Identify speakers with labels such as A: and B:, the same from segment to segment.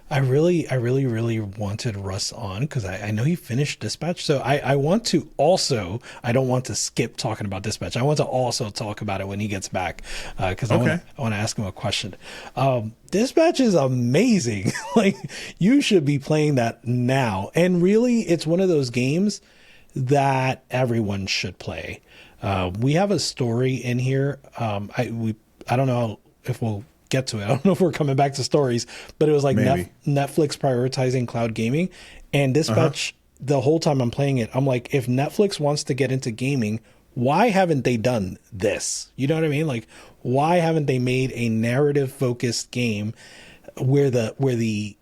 A: I really wanted Russ on because I know he finished Dispatch. So I want to also, I don't want to skip talking about Dispatch. I want to also talk about it when he gets back because
B: Okay.
A: I want to ask him a question. Dispatch is amazing. Like you should be playing that now. And really, it's one of those games that everyone should play. We have a story in here. I don't know if we'll get to it. I don't know if we're coming back to stories, but it was like
B: Maybe.
A: Netflix prioritizing cloud gaming and Dispatch. The whole time I'm playing it, I'm like, if Netflix wants to get into gaming, why haven't they done this? You know what I mean? Like, why haven't they made a narrative focused game where the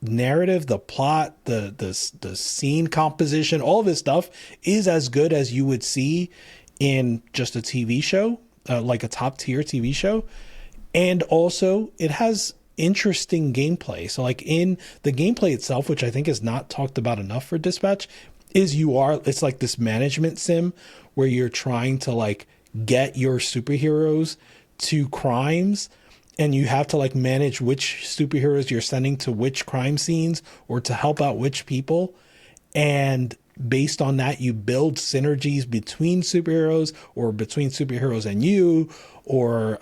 A: narrative, the plot, the scene composition, all of this stuff is as good as you would see in just a TV show, like a top tier TV show. And also it has interesting gameplay. So like in the gameplay itself, which I think is not talked about enough for Dispatch, is it's like this management sim where you're trying to like get your superheroes to crimes and you have to like manage which superheroes you're sending to which crime scenes or to help out which people. And based on that, you build synergies between superheroes or between superheroes and you, or,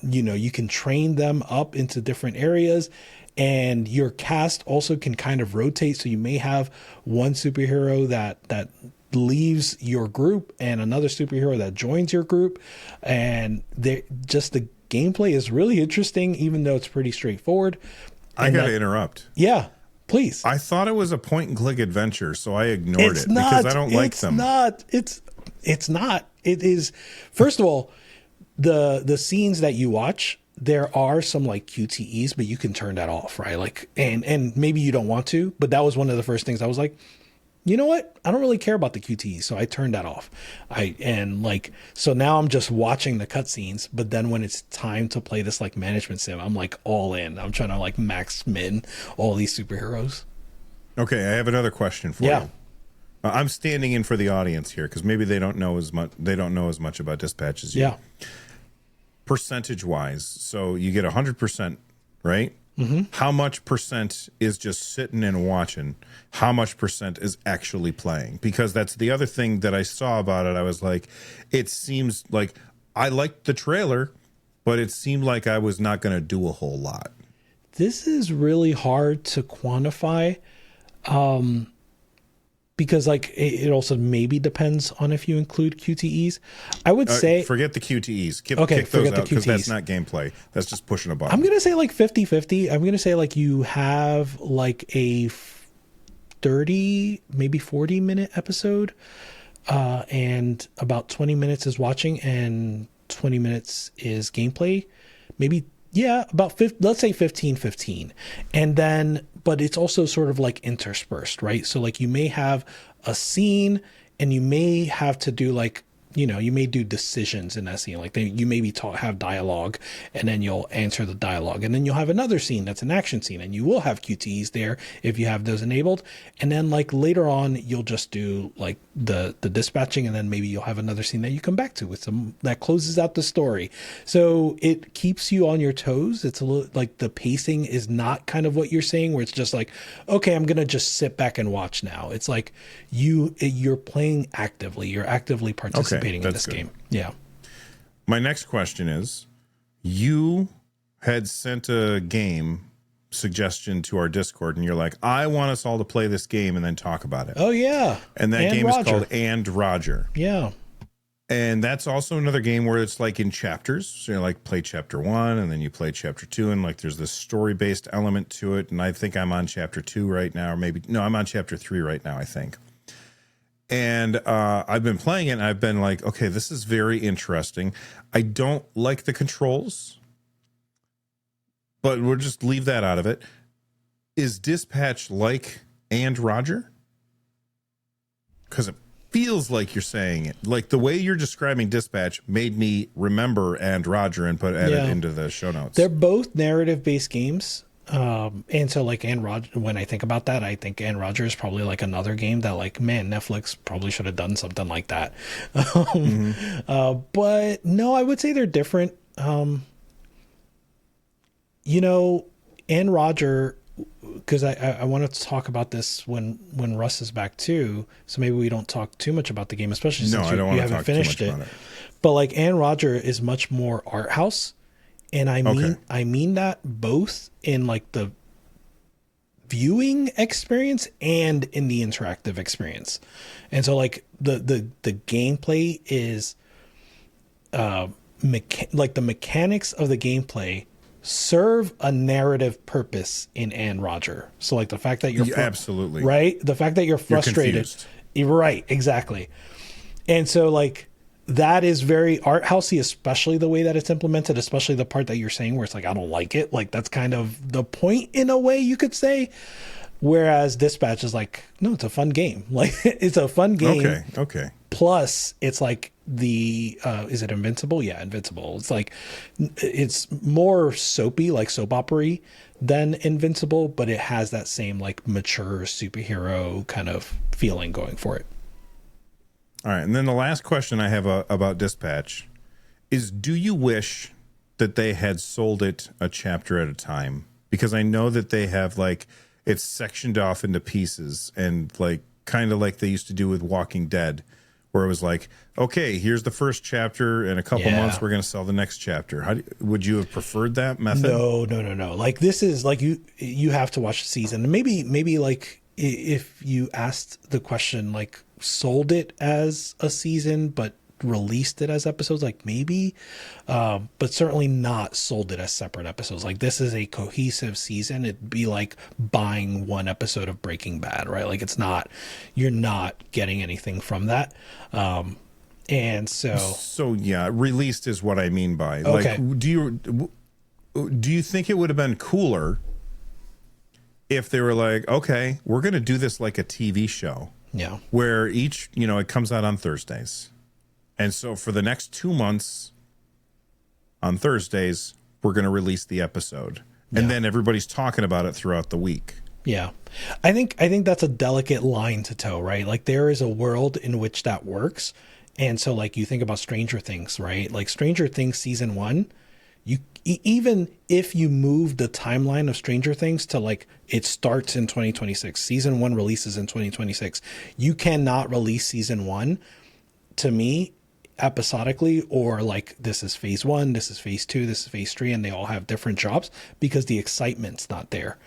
A: you can train them up into different areas. And your cast also can kind of rotate. So you may have one superhero that leaves your group and another superhero that joins your group. And just the gameplay is really interesting, even though it's pretty straightforward.
B: I got to interrupt.
A: Yeah, please.
B: I thought it was a point and click adventure, so I ignored it because I don't like them.
A: It's not. It is. First of all, the scenes that you watch, there are some like QTEs, but you can turn that off, right? Like, and maybe you don't want to, but that was one of the first things I was like, you know what? I don't really care about the QTEs, so I turned that off. So now I'm just watching the cutscenes, but then when it's time to play this like management sim, I'm like all in. I'm trying to like max min all these superheroes.
B: Okay, I have another question for you. I'm standing in for the audience here because maybe they don't know as much. They don't know as much about Dispatch as you.
A: Yeah.
B: Percentage wise, so you get 100%, right? Mm-hmm. How much percent is just sitting and watching? How much percent is actually playing? Because that's the other thing that I saw about it. I was like, it seems like I liked the trailer, but it seemed like I was not going to do a whole lot.
A: This is really hard to quantify. Because like it also maybe depends on if you include QTEs. I would say
B: forget the QTEs. Kick
A: forget
B: those
A: the
B: out because
A: QTEs.
B: that's not gameplay. That's just pushing a button.
A: I'm gonna say like 50-50. I'm gonna say like you have like a 30, maybe 40-minute episode, and about 20 minutes is watching and 20 minutes is gameplay. Maybe about 50, let's say 15-15. And then, but it's also sort of like interspersed, right? So like you may have a scene and you may have to do like, you may do decisions in that scene. Like you maybe have dialogue and then you'll answer the dialogue. And then you'll have another scene that's an action scene and you will have QTEs there if you have those enabled. And then like later on, you'll just do like the dispatching and then maybe you'll have another scene that you come back to with some that closes out the story. So it keeps you on your toes. It's a little like the pacing is not kind of what you're saying where it's just like, okay, I'm going to just sit back and watch now. It's like you're playing actively. You're actively participating in this game. Yeah.
B: My next question is, you had sent a game suggestion to our Discord and you're like, I want us all to play this game and then talk about it.
A: Oh yeah.
B: And that game is called And Roger.
A: Yeah.
B: And that's also another game where it's like in chapters. So you like play chapter 1 and then you play chapter 2 and like there's this story-based element to it. And I think I'm on chapter 2 right now, or maybe no, I'm on chapter 3 right now, I think. And I've been playing it and I've been like, okay, this is very interesting. I don't like the controls, but we'll just leave that out of it. Is Dispatch like And Roger? Because it feels like you're saying it. Like the way you're describing Dispatch made me remember And Roger and add it into the show notes.
A: They're both narrative-based games. And so like And Roger, when I think about that, I think And Roger is probably like another game that like, man, Netflix probably should have done something like that. But no, I would say they're different. And Roger because I wanted to talk about this when Russ is back too. So maybe we don't talk too much about the game, especially since you haven't finished it. But like Anne Roger is much more art house, and I mean that both in like the viewing experience and in the interactive experience. And so like the gameplay is like the mechanics of the gameplay serve a narrative purpose in Anne Roger. So like the fact that you're
B: absolutely
A: right, the fact that you're frustrated, right, exactly. And so like that is very art housey, especially the way that it's implemented, especially the part that you're saying where it's like, I don't like it. Like that's kind of the point in a way you could say. Whereas Dispatch is like, no, it's a fun game. Like it's a fun game.
B: Okay.
A: Plus it's like is it Invincible? Yeah, Invincible. It's like, it's more soapy, like soap opera-y than Invincible, but it has that same like mature superhero kind of feeling going for it.
B: All right, and then the last question I have about Dispatch is, do you wish that they had sold it a chapter at a time? Because I know that they have like, it's sectioned off into pieces, and like kind of like they used to do with Walking Dead, where it was like, okay, here's the first chapter, in a couple months we're going to sell the next chapter. Would you have preferred that method?
A: No. Like this is like you have to watch the season. Maybe like if you asked the question like sold it as a season but released it as episodes, like maybe, but certainly not sold it as separate episodes. Like this is a cohesive season. It'd be like buying one episode of Breaking Bad, right? Like you're not getting anything from that. And so
B: yeah, released is what I mean by
A: okay.
B: Like, do you think it would have been cooler if they were like, okay, we're going to do this like a TV show, where each, it comes out on Thursdays. And so for the next 2 months on Thursdays, we're going to release the episode. And then everybody's talking about it throughout the week.
A: Yeah. I think that's a delicate line to toe, right? Like there is a world in which that works. And so like you think about Stranger Things, right? Like Stranger Things season 1, even if you move the timeline of Stranger Things to like it starts in 2026, season 1 releases in 2026, you cannot release season 1 to me episodically, or like this is phase 1, this is phase 2, this is phase 3, and they all have different drops because the excitement's not there.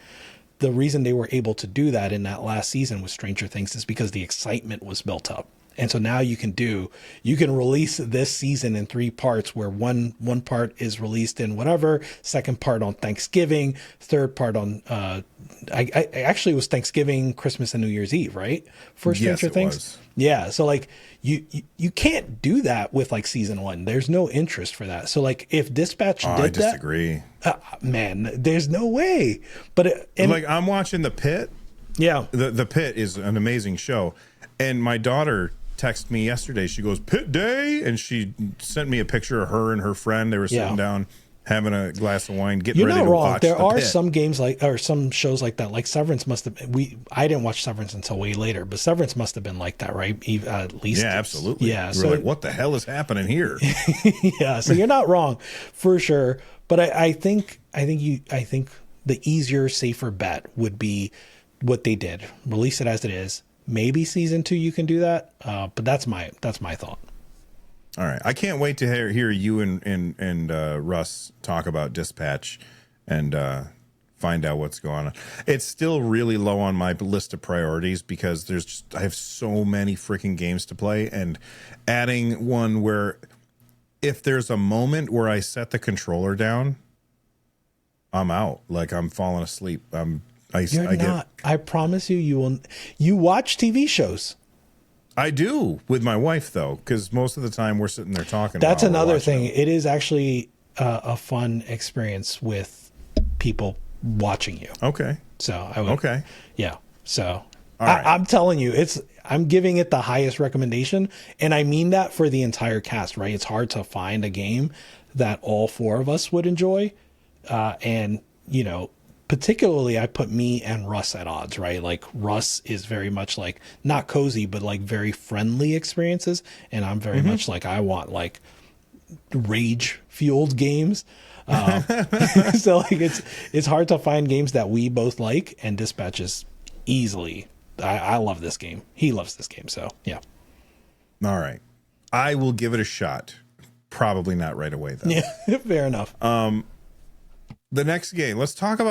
A: The reason they were able to do that in that last season with Stranger Things is because the excitement was built up. And so now you can release this season in 3 parts, where one part is released in whatever, second part on Thanksgiving, third part on I actually it was Thanksgiving, Christmas, and New Year's Eve, right? For Stranger Things. Was. Yeah. So like you can't do that with like season 1. There's no interest for that. So like if Dispatch did that, I
B: disagree.
A: Man, there's no way. But
B: like I'm watching The Pit.
A: Yeah.
B: The Pit is an amazing show. And my daughter texted me yesterday. She goes, Pit Day. And she sent me a picture of her and her friend. They were sitting down having a glass of wine, getting ready to watch.
A: There are
B: Pit.
A: some games or some shows like that. Like Severance must have been, I didn't watch Severance until way later, but Severance must have been like that, right? At least.
B: Yeah, absolutely.
A: Yeah.
B: We're like, what the hell is happening here?
A: Yeah. So you're not wrong for sure. But I think the easier, safer bet would be what they did. Release it as it is. Maybe season 2 you can do that, but that's my thought.
B: All right, I can't wait to hear you and Russ talk about Dispatch and find out what's going on. It's still really low on my list of priorities because I have so many freaking games to play, and adding one where if there's a moment where I set the controller down, I'm out. Like I'm falling asleep. I promise you will. You watch TV shows. I do with my wife though, because most of the time we're sitting there talking.
A: That's another thing. It is actually a fun experience with people watching you.
B: Okay.
A: So yeah. So
B: right.
A: I'm telling you, I'm giving it the highest recommendation, and I mean that for the entire cast. Right? It's hard to find a game that all 4 of us would enjoy, and particularly I put me and Russ at odds, right? Like Russ is very much like not cozy, but like very friendly experiences. And I'm very much like, I want like rage fueled games. So like it's hard to find games that we both like, and Dispatch is easily. I love this game. He loves this game. So yeah.
B: All right. I will give it a shot. Probably not right away though.
A: Yeah, fair enough.
B: The next game. Let's talk about